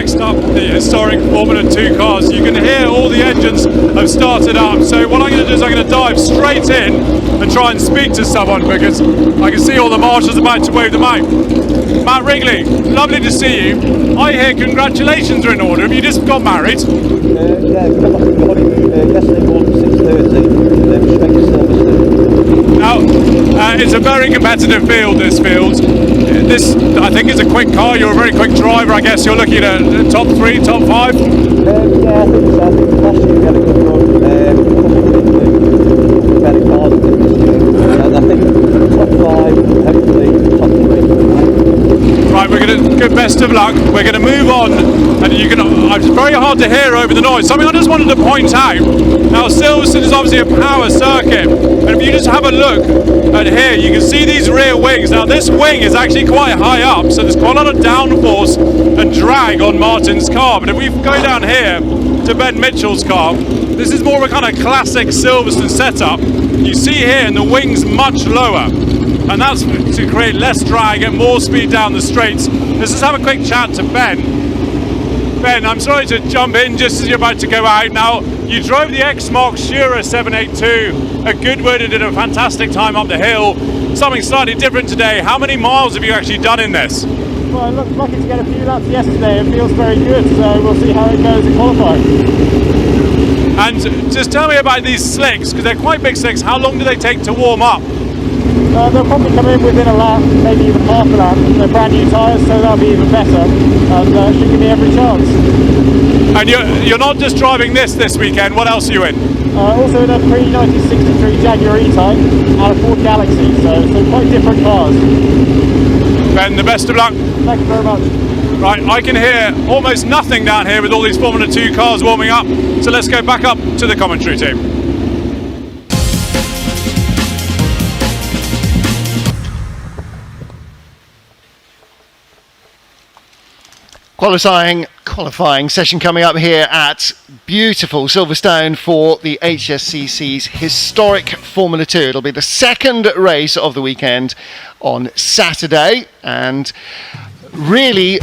next up, the historic Formula 2 cars. You can hear all the engines have started up. So what I'm going to do is I'm going to dive straight in and try and speak to someone, because I can see all the marshals about to wave them out. Matt Wrigley, lovely to see you. I hear congratulations are in order. Have you just got married? Yeah, we got yesterday morning 6:30, then straight to Silverstone. Now, it's a very competitive field, this field. This, I think, is a quick car. You're a very quick driver. I guess you're looking at a top 3, top 5? Yeah, I think so. I think last year we had a good run. Better cars this year. And I think top 5, hopefully top 3. Right, we're going to go best of luck. We're going to move on, and you can. It's very hard to hear over the noise. Something I just wanted to point out. Now, Silverstone is obviously a power circuit, and if you just have a look at here, you can see these rear wings. Now, this wing is actually quite high up, so there's quite a lot of downforce and drag on Martin's car. But if we go down here to Ben Mitchell's car, this is more of a kind of classic Silverstone setup. You see here, and the wing's much lower. And that's to create less drag and more speed down the straights. Let's just have a quick chat to Ben. Ben, I'm sorry to jump in just as you're about to go out. Now, you drove the X-Mark Shura 782 at Goodwood and did a fantastic time up the hill. Something slightly different today. How many miles have you actually done in this? Well, I looked lucky to get a few laps yesterday. It feels very good, so we'll see how it goes in qualifying. And just tell me about these slicks, because they're quite big slicks. How long do they take to warm up? They'll probably come in within a lap, maybe even half a lap. They're brand new tyres, so that'll be even better, and should give me every chance. And you're not just driving this weekend. What else are you in? Also in a pre-1963 Jaguar E-Type and a Ford Galaxy, so quite different cars. Ben, the best of luck. Thank you very much. Right, I can hear almost nothing down here with all these Formula 2 cars warming up, so let's go back up to the commentary team. Qualifying session coming up here at beautiful Silverstone for the HSCC's historic Formula 2. It'll be the second race of the weekend on Saturday, and really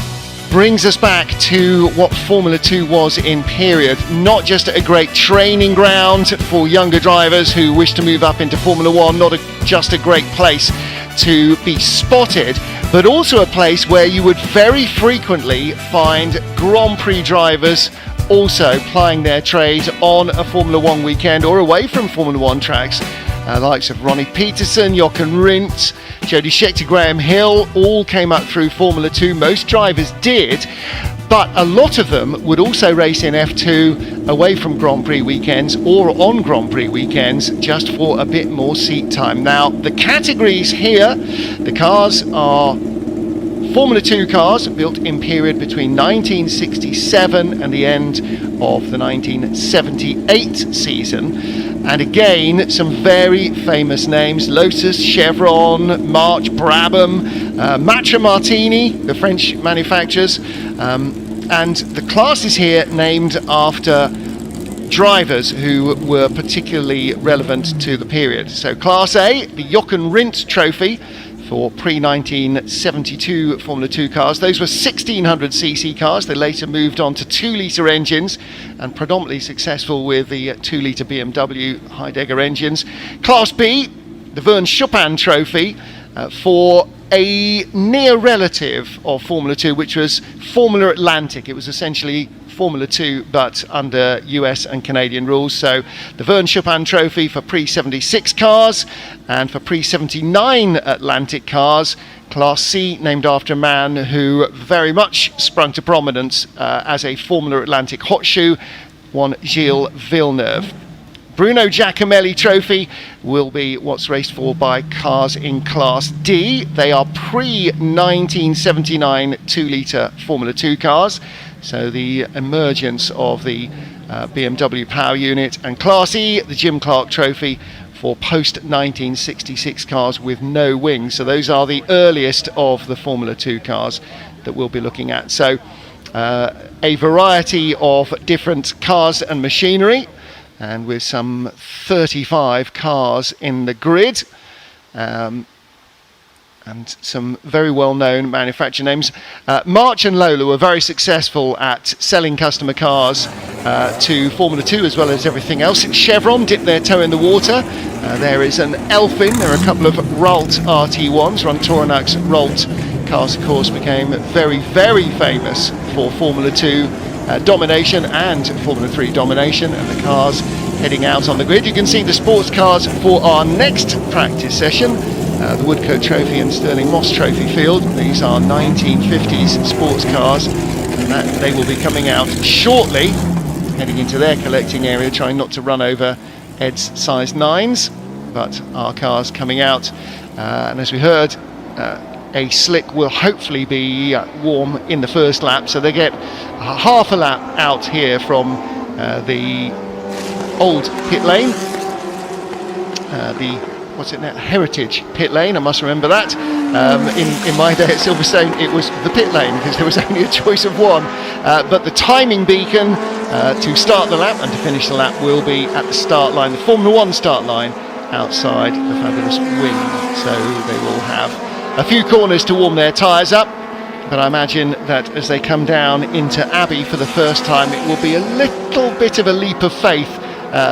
brings us back to what Formula 2 was in period. Not just a great training ground for younger drivers who wish to move up into Formula 1, not just a great place to be spotted, but also a place where you would very frequently find Grand Prix drivers also plying their trade on a Formula 1 weekend or away from Formula 1 tracks. The likes of Ronnie Peterson, Jochen Rindt, Jody Scheckter, Graham Hill all came up through Formula 2. Most drivers did, but a lot of them would also race in F2 away from Grand Prix weekends or on Grand Prix weekends just for a bit more seat time. Now, the categories here, the cars are Formula 2 cars built in period between 1967 and the end of the 1978 season. And again, some very famous names: Lotus, Chevron, March, Brabham, Matra Martini, the French manufacturers, and the classes here named after drivers who were particularly relevant to the period. So Class A, the Jochen Rindt Trophy for pre-1972 Formula 2 cars. Those were 1600cc cars. They later moved on to 2-litre engines and predominantly successful with the 2-litre BMW Heidegger engines. Class B, the Vern Chopin Trophy for a near relative of Formula 2, which was Formula Atlantic. It was essentially Formula 2 but under US and Canadian rules. So the Vern Chopin Trophy for pre-76 cars, and for pre-79 Atlantic cars, Class C, named after a man who very much sprung to prominence as a Formula Atlantic hot shoe, one Gilles Villeneuve. Bruno Giacomelli Trophy will be what's raced for by cars in Class D. They are pre-1979 2-litre Formula 2 cars, so the emergence of the BMW power unit. And Class E, the Jim Clark Trophy for post-1966 cars with no wings. So those are the earliest of the Formula 2 cars that we'll be looking at. So a variety of different cars and machinery, and with some 35 cars in the grid. and some very well-known manufacturer names. March and Lola were very successful at selling customer cars to Formula 2 as well as everything else. Chevron dipped their toe in the water. There is an Elfin, there are a couple of Ralt RT1s. Ron Toranak's Ralt cars, of course, became very, very famous for Formula 2 domination and Formula 3 domination, and the cars heading out on the grid. You can see the sports cars for our next practice session, the Woodcote Trophy and Stirling Moss Trophy field. These are 1950s sports cars, and they will be coming out shortly, heading into their collecting area, trying not to run over Ed's size 9s, but our cars coming out, and as we heard, a slick will hopefully be warm in the first lap, so they get half a lap out here from the old pit lane, the what's it now, Heritage pit lane, I must remember that. In my day at Silverstone it was the pit lane because there was only a choice of one, but the timing beacon to start the lap and to finish the lap will be at the start line, the Formula 1 start line outside the fabulous wing, so they will have a few corners to warm their tyres up, but I imagine that as they come down into Abbey for the first time, it will be a little bit of a leap of faith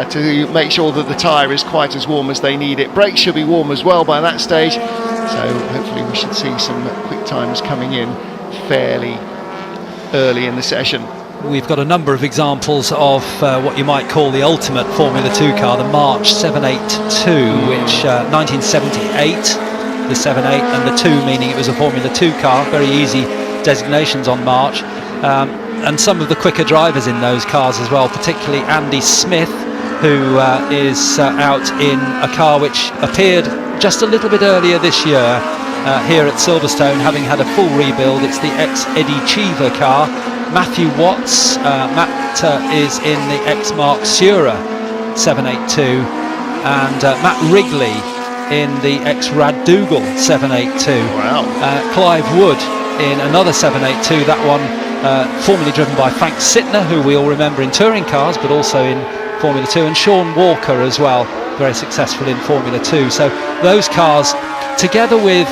to make sure that the tyre is quite as warm as they need it. Brakes should be warm as well by that stage, so hopefully we should see some quick times coming in fairly early in the session. We've got a number of examples of what you might call the ultimate Formula 2 car, the March 782, which 1978, the 7.8 and the 2, meaning it was a Formula 2 car, very easy designations on March, and some of the quicker drivers in those cars as well, particularly Andy Smith, who is out in a car which appeared just a little bit earlier this year here at Silverstone, having had a full rebuild. It's the ex-Eddie Cheever car. Matthew Watts, Matt is in the ex-Mark Sura 782, and Matt Wrigley in the ex-Rad Dougal 782. Wow. Clive Wood in another 782, that one formerly driven by Frank Sittner, who we all remember in touring cars but also in Formula 2, and Sean Walker as well, very successful in Formula 2. So those cars together with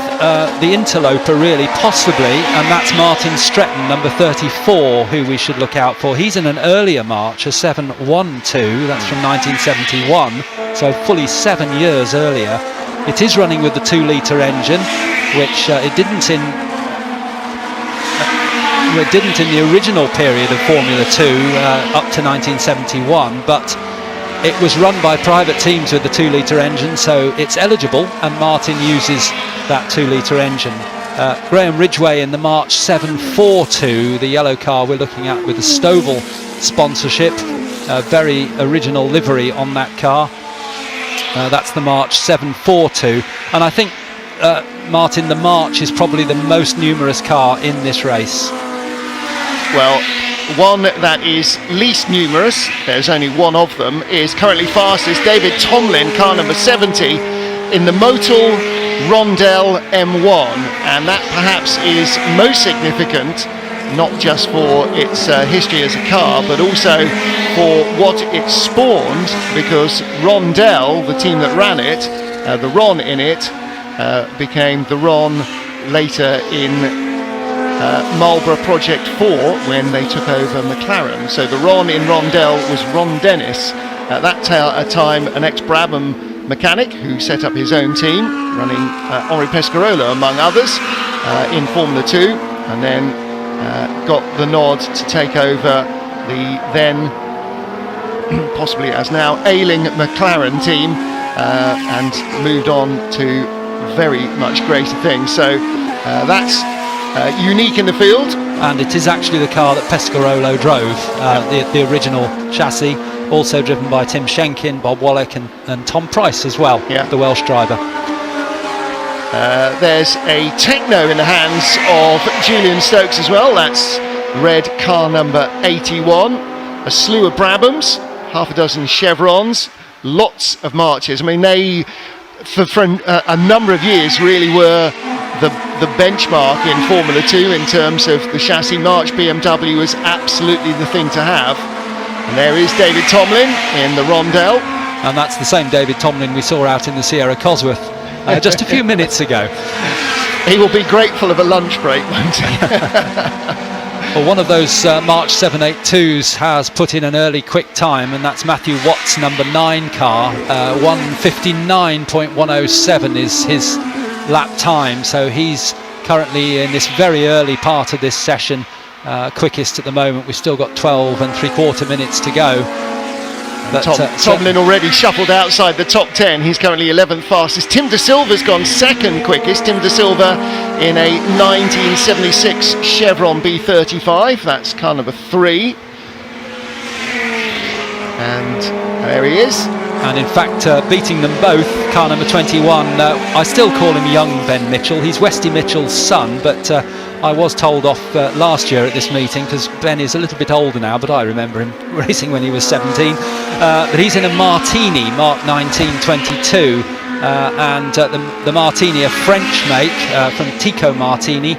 the interloper really possibly, and that's Martin Stretton, number 34, who we should look out for. He's in an earlier March, a 712, that's from 1971, so fully 7 years earlier. It is running with the 2-litre engine, which it didn't in the original period of Formula 2 up to 1971, but it was run by private teams with the 2-litre engine, so it's eligible, and Martin uses that 2-litre engine. Graham Ridgway in the March 742, the yellow car we're looking at with the Stovall sponsorship, very original livery on that car. That's the March 742, and I think Martin, the March is probably the most numerous car in this race. Well, one that is least numerous, there's only one of them, is currently fastest, David Tomlin, car number 70, in the Motul Rondell M1, and that perhaps is most significant, not just for its history as a car, but also for what it spawned, because Rondell, the team that ran it, the Ron in it, became the Ron later in Marlborough Project 4 when they took over McLaren. So the Ron in Rondell was Ron Dennis, at that time an ex-Brabham mechanic who set up his own team, running Henri Pescarolo among others in Formula 2, and then got the nod to take over the then possibly as now ailing McLaren team, and moved on to very much greater things. So that's unique in the field, and it is actually the car that Pescarolo drove, the original chassis, also driven by Tim Schenkin, Bob Wallach and Tom Price as well, the Welsh driver. There's a Techno in the hands of Julian Stokes as well. That's red car number 81, a slew of Brabhams, half a dozen Chevrons, lots of Marches. I mean, they for a number of years really were the benchmark in Formula 2 in terms of the chassis. March BMW was absolutely the thing to have. And there is David Tomlin in the Rondell. And that's the same David Tomlin we saw out in the Sierra Cosworth just a few minutes ago. He will be grateful of a lunch break, won't he? Well, one of those March 782s has put in an early quick time, and that's Matthew Watt's number 9 car. 1:59.107 is his lap time, so he's currently in this very early part of this session, quickest at the moment. We've still got 12 3/4 minutes to go. But, Tomlin already shuffled outside the top 10. He's currently 11th fastest. Tim De Silva's gone second quickest. Tim De Silva in a 1976 Chevron B35. That's car number 3. And there he is. And in fact, beating them both, car number 21, I still call him young Ben Mitchell. He's Westy Mitchell's son, but I was told off last year at this meeting, because Ben is a little bit older now, but I remember him racing when he was 17. But he's in a Martini, Mark 1922, and the Martini, a French make from Tico Martini,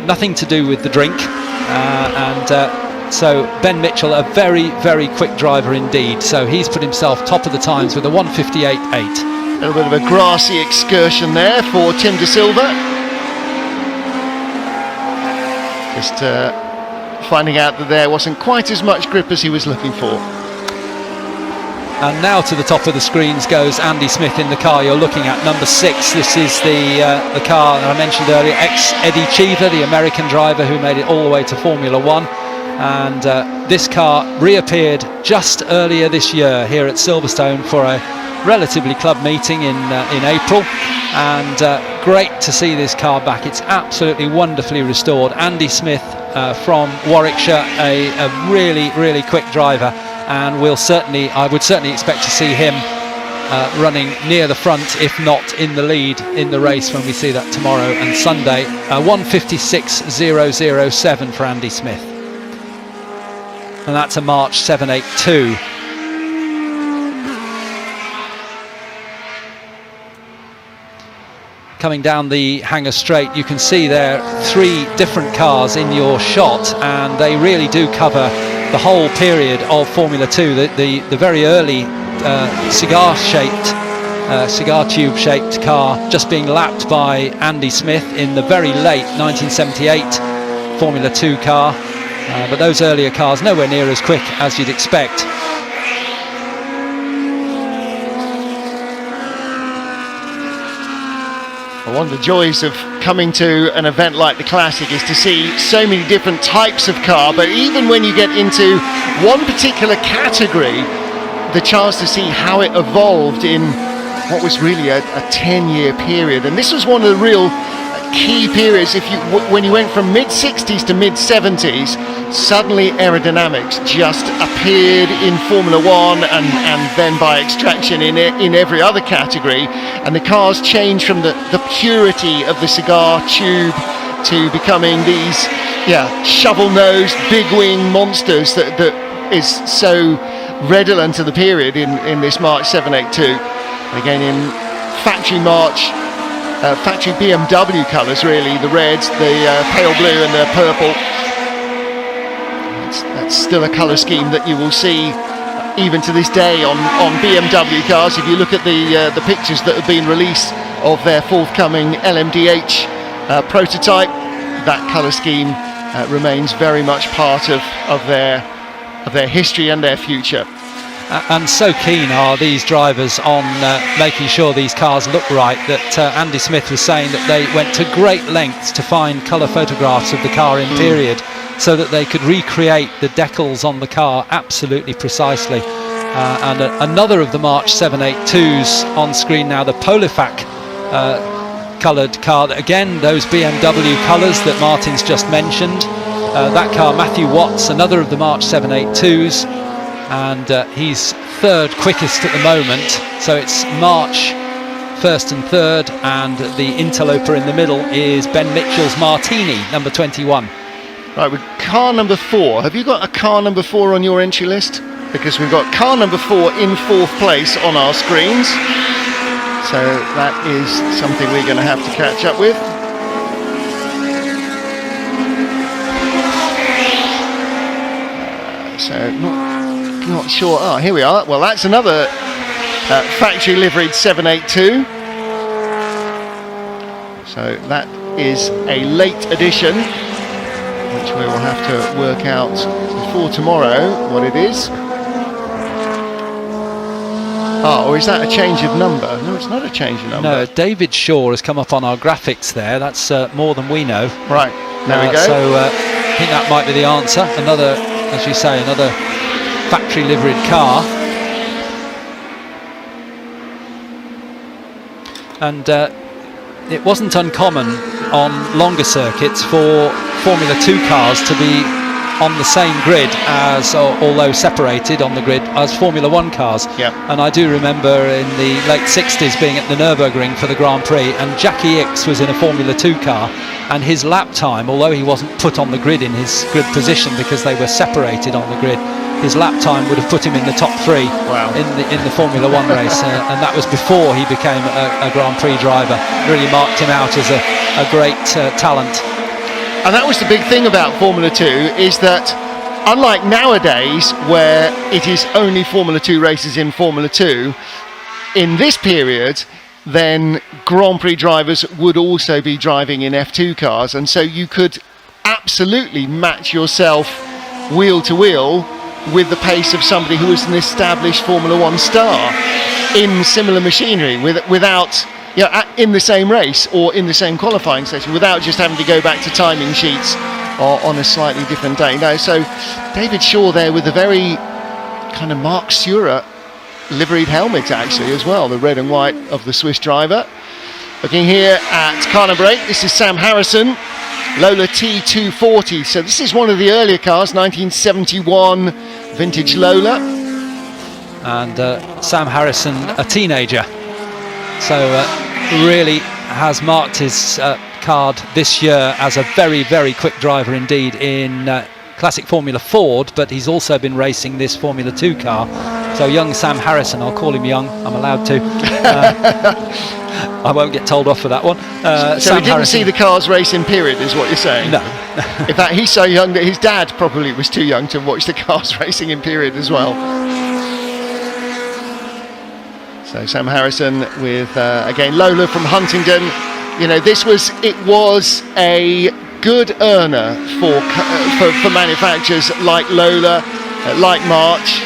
nothing to do with the drink, so Ben Mitchell, a very, very quick driver indeed. So he's put himself top of the times with a 1:58.8. A little bit of a grassy excursion there for Tim De Silva. Just finding out that there wasn't quite as much grip as he was looking for. And now to the top of the screens goes Andy Smith in the car you're looking at, number 6. This is the car that I mentioned earlier, ex-Eddie Cheever, the American driver who made it all the way to Formula 1. And this car reappeared just earlier this year here at Silverstone for a relatively club meeting in April, and great to see this car back. It's absolutely wonderfully restored. Andy Smith from Warwickshire, a really, really quick driver, and I would certainly expect to see him running near the front, if not in the lead in the race when we see that tomorrow and Sunday. 1:56.007 for Andy Smith. And that's a March 782. Coming down the Hangar Straight, you can see there 3 different cars in your shot, and they really do cover the whole period of Formula 2. The very early cigar tube shaped car just being lapped by Andy Smith in the very late 1978 Formula 2 car. But those earlier cars nowhere near as quick as you'd expect. One of the joys of coming to an event like the Classic is to see so many different types of car, but even when you get into one particular category, the chance to see how it evolved in what was really a 10-year period. And this was one of the real key periods. When you went from mid-60s to mid-70s, suddenly aerodynamics just appeared in Formula 1 and then by extraction in every other category, and the cars changed from the purity of the cigar tube to becoming these shovel-nosed big wing monsters that is so redolent of the period in this March 782. Again in factory BMW colours, really, the reds, the pale blue and the purple. That's still a colour scheme that you will see even to this day on BMW cars. If you look at the pictures that have been released of their forthcoming LMDH prototype, that colour scheme remains very much part of their history and their future. And so keen are these drivers on making sure these cars look right that Andy Smith was saying that they went to great lengths to find colour photographs of the car in period so that they could recreate the decals on the car absolutely precisely. And another of the March 782s on screen now, the Polifac coloured car. Again, those BMW colours that Martin's just mentioned. That car, Matthew Watts, another of the March 782s. And he's 3rd quickest at the moment, so it's March 1st and 3rd, and the interloper in the middle is Ben Mitchell's Martini, number 21. Right, with car number 4, have you got a car number 4 on your entry list? Because we've got car number 4 in 4th place on our screens, so that is something we're going to have to catch up with. So not sure. Oh, here we are. Well, that's another factory liveried 782. So that is a late addition, which we will have to work out before tomorrow what it is. Oh, or is that a change of number? No, it's not a change of number. No, David Shaw has come up on our graphics there. That's more than we know. Right, there we go. So I think that might be the answer. Another, as you say, another factory liveried car. And it wasn't uncommon on longer circuits for Formula 2 cars to be on the same grid as, although separated on the grid, as Formula 1 cars. Yep. And I do remember in the late 60s being at the Nürburgring for the Grand Prix, and Jackie Ickx was in a Formula 2 car, and his lap time, although he wasn't put on the grid in his grid position because they were separated on the grid, his lap time would have put him in the top 3 in the Formula 1 race, and that was before he became a Grand Prix driver. Really marked him out as a great talent. And that was the big thing about Formula 2, is that unlike nowadays where it is only Formula 2 races in Formula 2, in this period then Grand Prix drivers would also be driving in F2 cars, and so you could absolutely match yourself wheel to wheel with the pace of somebody who was an established Formula 1 star in similar machinery without, in the same race or in the same qualifying session, without just having to go back to timing sheets or on a slightly different day. No, so David Shaw there with a very kind of Mark Seurer liveried helmet actually as well, the red and white of the Swiss driver. Looking here at car number 8, this is Sam Harrison, Lola T240. So this is one of the earlier cars, 1971 vintage Lola. And Sam Harrison, a teenager. So really has marked his card this year as a very, very quick driver indeed in Classic Formula Ford, but he's also been racing this Formula 2 car. So young Sam Harrison, I'll call him young, I'm allowed to. I won't get told off for that one. So Sam he didn't Harrison. see the cars racing period, is what you're saying? No. In fact, he's so young that his dad probably was too young to watch the cars racing in period as well. So Sam Harrison with, again, Lola from Huntingdon. You know, it was a good earner for manufacturers like Lola, like March,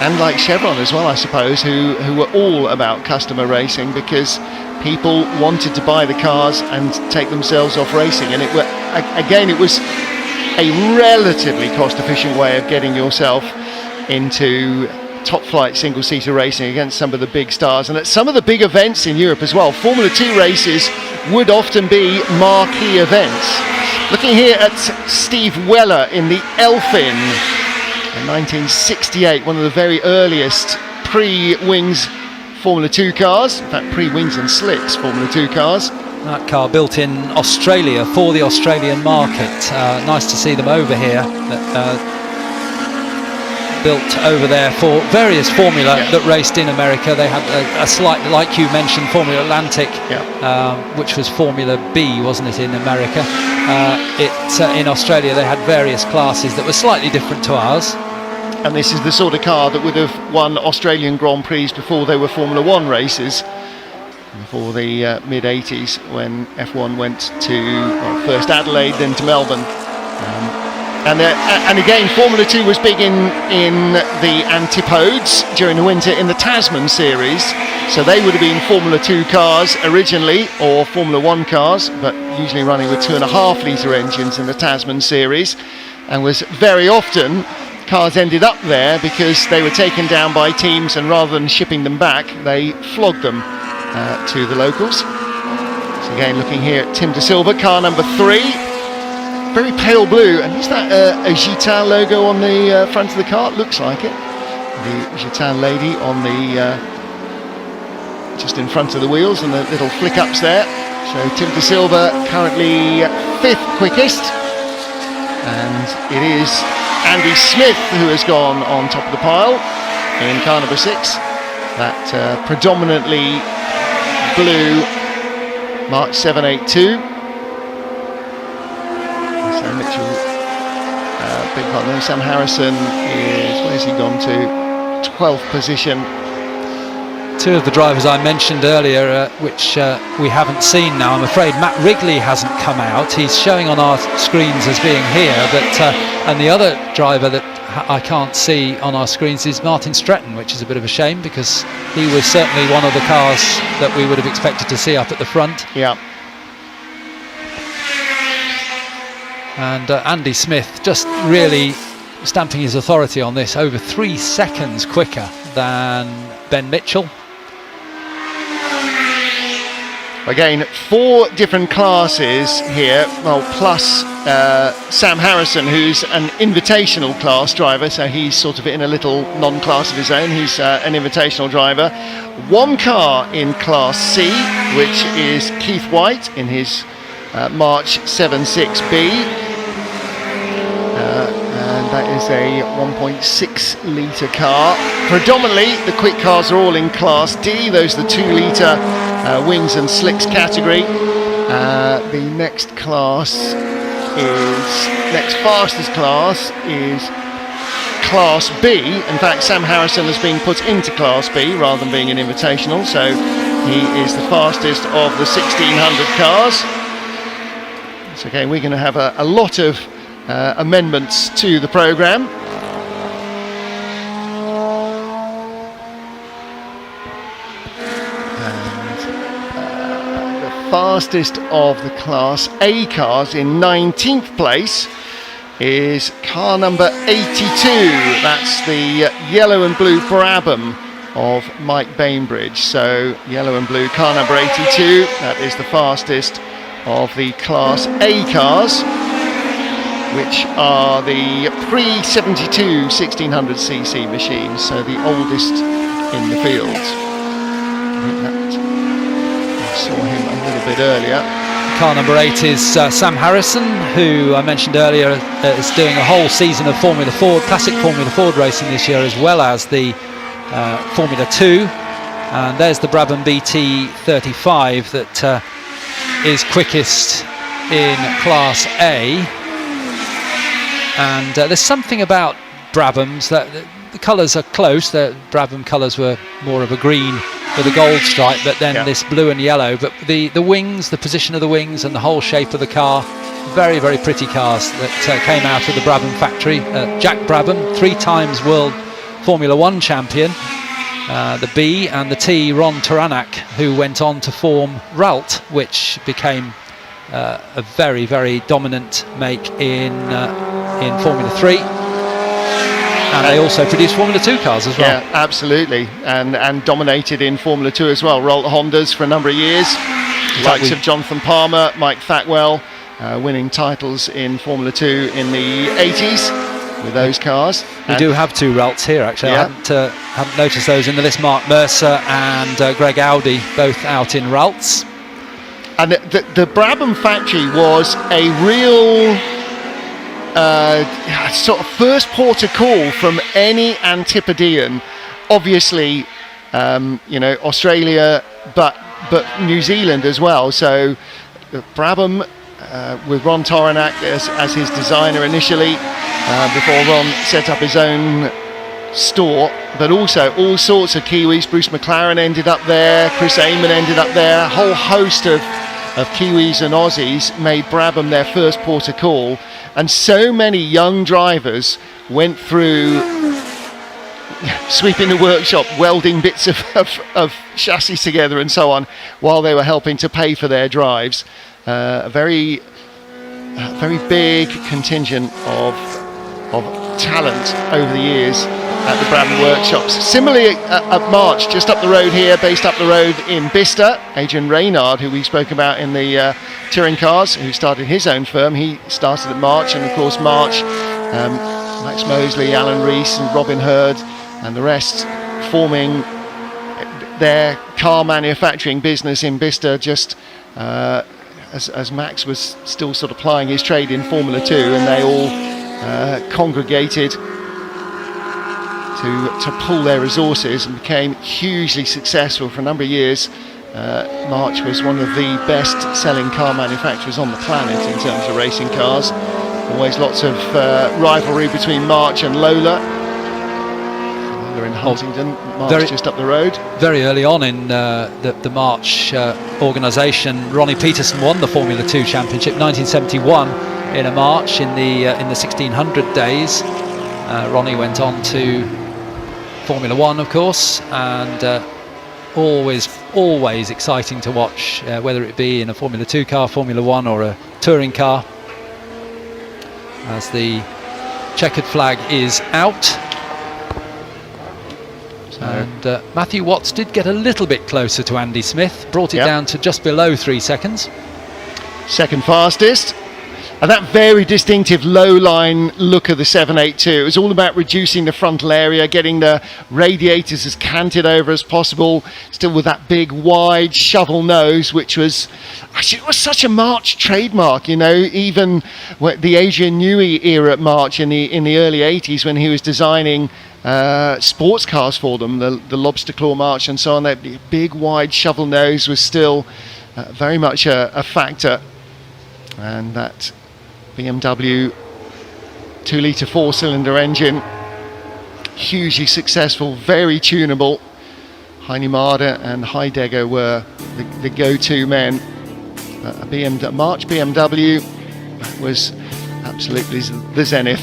and like Chevron as well, I suppose, who were all about customer racing, because people wanted to buy the cars and take themselves off racing. And it was a relatively cost-efficient way of getting yourself into top-flight single-seater racing against some of the big stars. And at some of the big events in Europe as well, Formula 2 races would often be marquee events. Looking here at Steve Weller in the Elfin, in 1968, one of the very earliest pre-wings Formula 2 cars, in fact pre-wings and slicks Formula 2 cars. That car built in Australia for the Australian market. Nice to see them over here. Built over there for various Formula that raced in America. They had a slight, like you mentioned, Formula Atlantic, which was Formula B, wasn't it, in America? In Australia they had various classes that were slightly different to ours. And this is the sort of car that would have won Australian Grand Prix before they were Formula 1 races, before the mid-80s, when F1 went to first Adelaide, then to Melbourne. And again, Formula 2 was big in the Antipodes during the winter in the Tasman series. So they would have been Formula 2 cars originally, or Formula 1 cars, but usually running with 2.5 litre engines in the Tasman series. And was very often, cars ended up there because they were taken down by teams, and rather than shipping them back, they flogged them to the locals. So again, looking here at Tim De Silva, car number 3. Very pale blue, and is that a Gitan logo on the front of the car? It looks like it. The Gitan lady on the just in front of the wheels, and the little flick ups there. So Tim De Silva currently 5th quickest, and it is Andy Smith who has gone on top of the pile in car number 6. That predominantly blue March 782. Mitchell, big partner. Sam Harrison is, where's he gone to? 12th position. Two of the drivers I mentioned earlier, which we haven't seen now, I'm afraid. Matt Wrigley hasn't come out. He's showing on our screens as being here, but and the other driver that I can't see on our screens is Martin Stretton, which is a bit of a shame because he was certainly one of the cars that we would have expected to see up at the front. Yeah. And Andy Smith just really stamping his authority on this, over 3 seconds quicker than Ben Mitchell. Again, 4 different classes here, well, plus Sam Harrison, who's an invitational class driver, so he's sort of in a little non-class of his own. He's an invitational driver. 1 car in Class C, which is Keith White in his March 76B. And that is a 1.6 litre car. Predominantly, the quick cars are all in Class D. Those are the 2 litre wings and slicks category. The next fastest class is Class B. In fact, Sam Harrison has been put into Class B rather than being an invitational, so he is the fastest of the 1600 cars. So again, we're going to have a lot of amendments to the programme. Fastest of the Class A cars in 19th place is car number 82. That's the yellow and blue Brabham of Mike Bainbridge. So yellow and blue car number 82, that is the fastest of the Class A cars, which are the pre-72 1600cc machines, so the oldest in the field. I saw him a little bit earlier. Car number 8 is Sam Harrison, who I mentioned earlier is doing a whole season of Formula Ford, classic Formula Ford racing this year, as well as the Formula 2. And there's the Brabham BT35 that is quickest in Class A. And there's something about Brabhams that the colours are close. The Brabham colours were more of a green with a gold stripe, but then this blue and yellow. But the wings, the position of the wings and the whole shape of the car, very, very pretty cars that came out of the Brabham factory. Jack Brabham, 3 times world Formula 1 champion. The B and the T, Ron Taranak, who went on to form Ralt, which became a very, very dominant make in Formula 3. And they also produced Formula 2 cars as well. Yeah, absolutely, and dominated in Formula 2 as well. Ralt Hondas for a number of years. Likes of Jonathan Palmer, Mike Thackwell, winning titles in Formula 2 in the 80s with those cars. We do have 2 Ralts here, actually. Yeah. I haven't noticed those in the list. Mark Mercer and Greg Audi, both out in Ralts. And the Brabham factory was a real sort of first port of call from any Antipodean. Obviously, Australia, but New Zealand as well. So Brabham with Ron Taranak as his designer initially, before Ron set up his own store, but also all sorts of Kiwis. Bruce McLaren ended up there, Chris Amon ended up there, a whole host of Kiwis and Aussies made Brabham their first port of call, and so many young drivers went through sweeping the workshop, welding bits of chassis together and so on while they were helping to pay for their drives. A very big contingent of talent over the years at the Brabham workshops. Similarly at March, just up the road here, based up the road in Bicester, Adrian Reynard, who we spoke about in the touring cars, who started his own firm, he started at March, and of course March, Max Mosley, Alan Rees and Robin Hurd and the rest forming their car manufacturing business in Bicester, just as Max was still sort of plying his trade in Formula 2, and they all congregated to pull their resources and became hugely successful for a number of years. March was one of the best selling car manufacturers on the planet in terms of racing cars. Always lots of rivalry between March and Lola. They're in Huntingdon, March very- just up the road. Very early on in the March organisation, Ronnie Peterson won the Formula 2 Championship 1971 in a March in the 1600 days. Ronnie went on to Formula 1, of course, and always exciting to watch, whether it be in a Formula 2 car, Formula 1 or a touring car. As the checkered flag is out. And Matthew Watts did get a little bit closer to Andy Smith, brought it down to just below 3 seconds. Second fastest. And that very distinctive low line look of the 782. It was all about reducing the frontal area, getting the radiators as canted over as possible, still with that big wide shovel nose, which was actually, it was such a March trademark, you know, even the Adrian Newey era at March in the early 80s when he was designing sports cars for them, the Lobster Claw March and so on. That big wide shovel nose was still very much a factor. And that BMW 2-litre 4-cylinder engine, hugely successful, very tunable. Heine Marder and Heidegger were the go-to men. A March BMW was absolutely the zenith.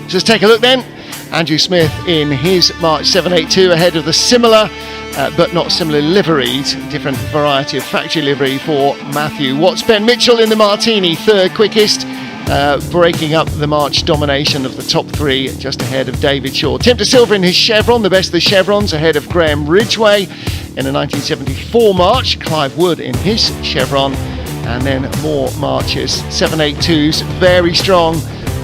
So let's take a look then. Andrew Smith in his March 782 ahead of the similar but not similarly liveried, different variety of factory livery for Matthew Watts. Ben Mitchell in the Martini, third quickest, breaking up the March domination of the top three, just ahead of David Shaw. Tim De Silva in his Chevron, the best of the Chevrons, ahead of Graham Ridgway in a 1974 March. Clive Wood in his Chevron, and then more Marches. 782s, very strong.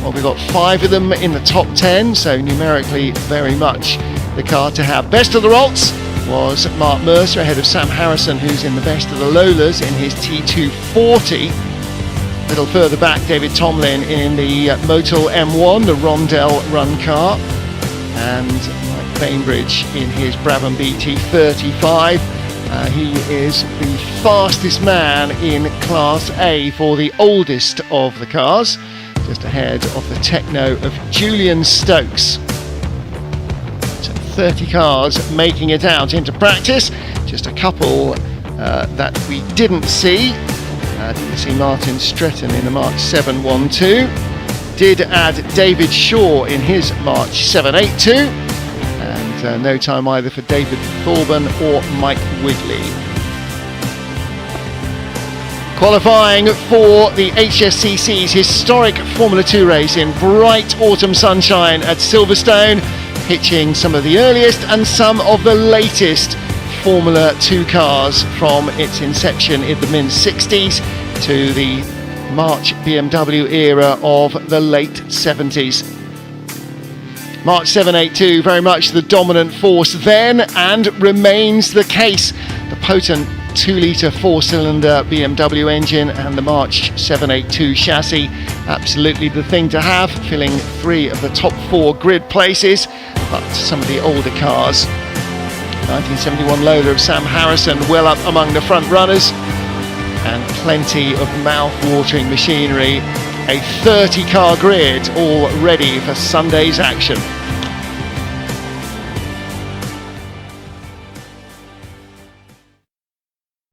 Well, we've got 5 of them in the top 10, so numerically very much the car to have. Best of the Rolts was Mark Mercer ahead of Sam Harrison, who's in the best of the Lolas in his T240. A little further back, David Tomlin in the Motul M1, the Rondell run car, and Mike Bainbridge in his Brabham BT35. He is the fastest man in Class A for the oldest of the cars, just ahead of the Techno of Julian Stokes. 30 cars making it out into practice. Just a couple that we didn't see. Didn't see Martin Stretton in the March 712. Did add David Shaw in his March 782. And no time either for David Thorburn or Mike Wigley. Qualifying for the HSCC's historic Formula 2 race in bright autumn sunshine at Silverstone, pitching some of the earliest and some of the latest Formula 2 cars from its inception in the mid-60s to the March BMW era of the late 70s. March 782, very much the dominant force then and remains the case. The potent 2-litre 4-cylinder BMW engine and the March 782 chassis, absolutely the thing to have, filling 3 of the top 4 grid places. But some of the older cars, 1971 Lola of Sam Harrison well up among the front runners, and plenty of mouth-watering machinery. A 30-car grid all ready for Sunday's action.